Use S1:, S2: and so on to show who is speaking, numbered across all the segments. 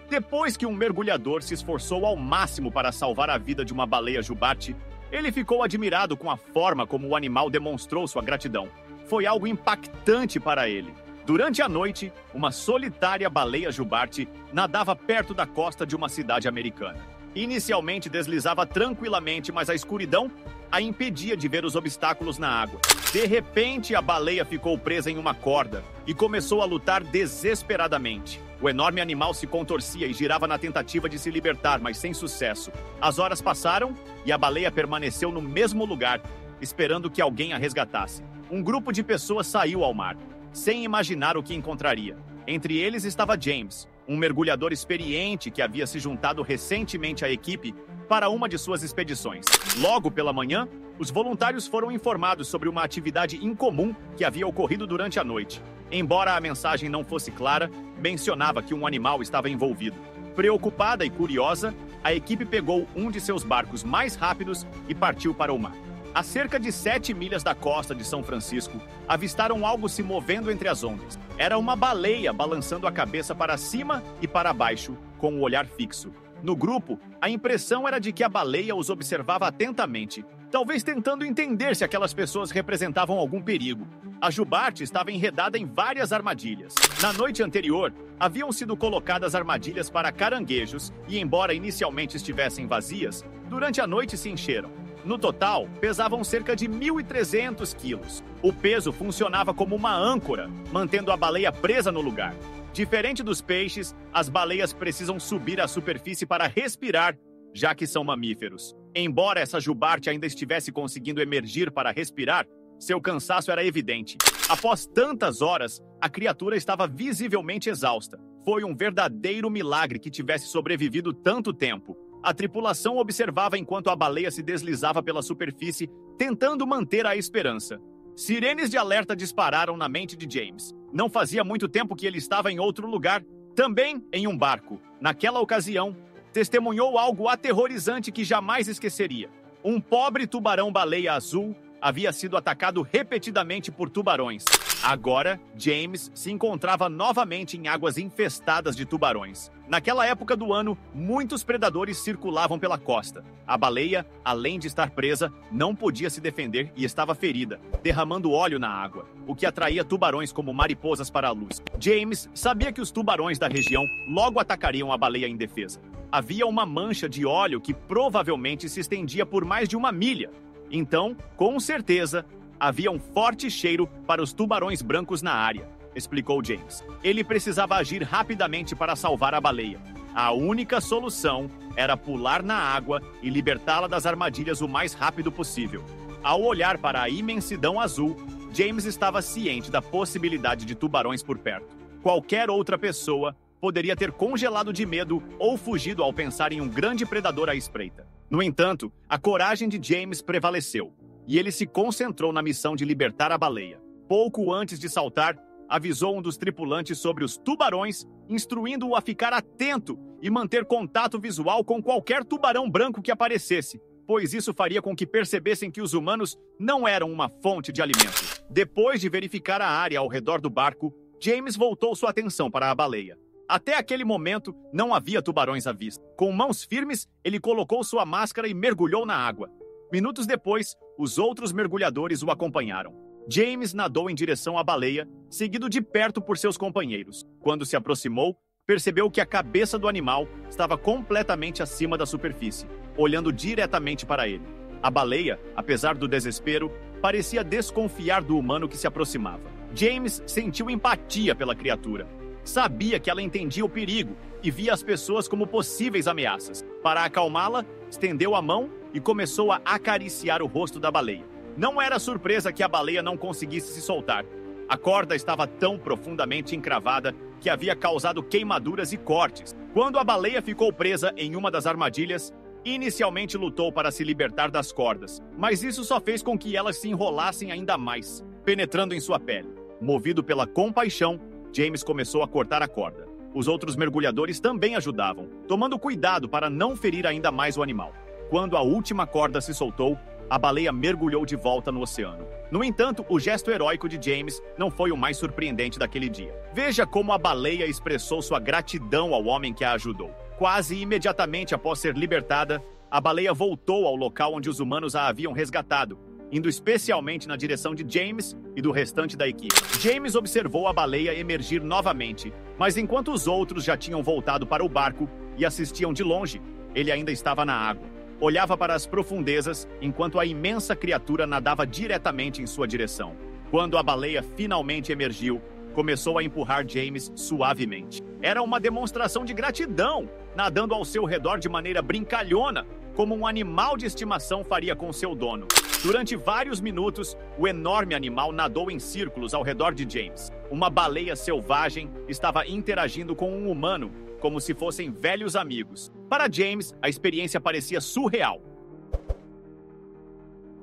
S1: Depois que um mergulhador se esforçou ao máximo para salvar a vida de uma baleia jubarte, ele ficou admirado com a forma como o animal demonstrou sua gratidão. Foi algo impactante para ele. Durante a noite, uma solitária baleia jubarte nadava perto da costa de uma cidade americana. Inicialmente deslizava tranquilamente, mas a escuridão a impedia de ver os obstáculos na água. De repente, a baleia ficou presa em uma corda e começou a lutar desesperadamente. O enorme animal se contorcia e girava na tentativa de se libertar, mas sem sucesso. As horas passaram e a baleia permaneceu no mesmo lugar, esperando que alguém a resgatasse. Um grupo de pessoas saiu ao mar, sem imaginar o que encontraria. Entre eles estava James, um mergulhador experiente que havia se juntado recentemente à equipe para uma de suas expedições. Logo pela manhã, os voluntários foram informados sobre uma atividade incomum que havia ocorrido durante a noite. Embora a mensagem não fosse clara, mencionava que um animal estava envolvido. Preocupada e curiosa, a equipe pegou um de seus barcos mais rápidos e partiu para o mar. A cerca de 7 milhas da costa de São Francisco, avistaram algo se movendo entre as ondas. Era uma baleia balançando a cabeça para cima e para baixo, com o olhar fixo. No grupo, a impressão era de que a baleia os observava atentamente, talvez tentando entender se aquelas pessoas representavam algum perigo. A jubarte estava enredada em várias armadilhas. Na noite anterior, haviam sido colocadas armadilhas para caranguejos e, embora inicialmente estivessem vazias, durante a noite se encheram. No total, pesavam cerca de 1.300 quilos. O peso funcionava como uma âncora, mantendo a baleia presa no lugar. Diferente dos peixes, as baleias precisam subir à superfície para respirar, já que são mamíferos. Embora essa jubarte ainda estivesse conseguindo emergir para respirar, seu cansaço era evidente. Após tantas horas, a criatura estava visivelmente exausta. Foi um verdadeiro milagre que tivesse sobrevivido tanto tempo. A tripulação observava enquanto a baleia se deslizava pela superfície, tentando manter a esperança. Sirenes de alerta dispararam na mente de James. Não fazia muito tempo que ele estava em outro lugar, também em um barco. Naquela ocasião, testemunhou algo aterrorizante que jamais esqueceria. Um pobre tubarão-baleia azul havia sido atacado repetidamente por tubarões. Agora, James se encontrava novamente em águas infestadas de tubarões. Naquela época do ano, muitos predadores circulavam pela costa. A baleia, além de estar presa, não podia se defender e estava ferida, derramando óleo na água, o que atraía tubarões como mariposas para a luz. James sabia que os tubarões da região logo atacariam a baleia indefesa. Havia uma mancha de óleo que provavelmente se estendia por mais de 1 milha. Então, com certeza, havia um forte cheiro para os tubarões brancos na área, explicou James. Ele precisava agir rapidamente para salvar a baleia. A única solução era pular na água e libertá-la das armadilhas o mais rápido possível. Ao olhar para a imensidão azul, James estava ciente da possibilidade de tubarões por perto. Qualquer outra pessoa poderia ter congelado de medo ou fugido ao pensar em um grande predador à espreita. No entanto, a coragem de James prevaleceu, e ele se concentrou na missão de libertar a baleia. Pouco antes de saltar, avisou um dos tripulantes sobre os tubarões, instruindo-o a ficar atento e manter contato visual com qualquer tubarão branco que aparecesse, pois isso faria com que percebessem que os humanos não eram uma fonte de alimento. Depois de verificar a área ao redor do barco, James voltou sua atenção para a baleia. Até aquele momento, não havia tubarões à vista. Com mãos firmes, ele colocou sua máscara e mergulhou na água. Minutos depois, os outros mergulhadores o acompanharam. James nadou em direção à baleia, seguido de perto por seus companheiros. Quando se aproximou, percebeu que a cabeça do animal estava completamente acima da superfície, olhando diretamente para ele. A baleia, apesar do desespero, parecia desconfiar do humano que se aproximava. James sentiu empatia pela criatura. Sabia que ela entendia o perigo e via as pessoas como possíveis ameaças. Para acalmá-la, estendeu a mão e começou a acariciar o rosto da baleia. Não era surpresa que a baleia não conseguisse se soltar. A corda estava tão profundamente encravada que havia causado queimaduras e cortes. Quando a baleia ficou presa em uma das armadilhas, inicialmente lutou para se libertar das cordas, mas isso só fez com que elas se enrolassem ainda mais, penetrando em sua pele. Movido pela compaixão, James começou a cortar a corda. Os outros mergulhadores também ajudavam, tomando cuidado para não ferir ainda mais o animal. Quando a última corda se soltou, a baleia mergulhou de volta no oceano. No entanto, o gesto heróico de James não foi o mais surpreendente daquele dia. Veja como a baleia expressou sua gratidão ao homem que a ajudou. Quase imediatamente após ser libertada, a baleia voltou ao local onde os humanos a haviam resgatado, indo especialmente na direção de James e do restante da equipe. James observou a baleia emergir novamente, mas enquanto os outros já tinham voltado para o barco e assistiam de longe, ele ainda estava na água. Olhava para as profundezas enquanto a imensa criatura nadava diretamente em sua direção. Quando a baleia finalmente emergiu, começou a empurrar James suavemente. Era uma demonstração de gratidão, nadando ao seu redor de maneira brincalhona, como um animal de estimação faria com seu dono. Durante vários minutos, o enorme animal nadou em círculos ao redor de James. Uma baleia selvagem estava interagindo com um humano, como se fossem velhos amigos. Para James, a experiência parecia surreal.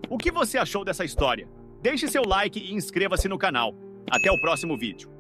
S1: O que você achou dessa história? Deixe seu like e inscreva-se no canal. Até o próximo vídeo.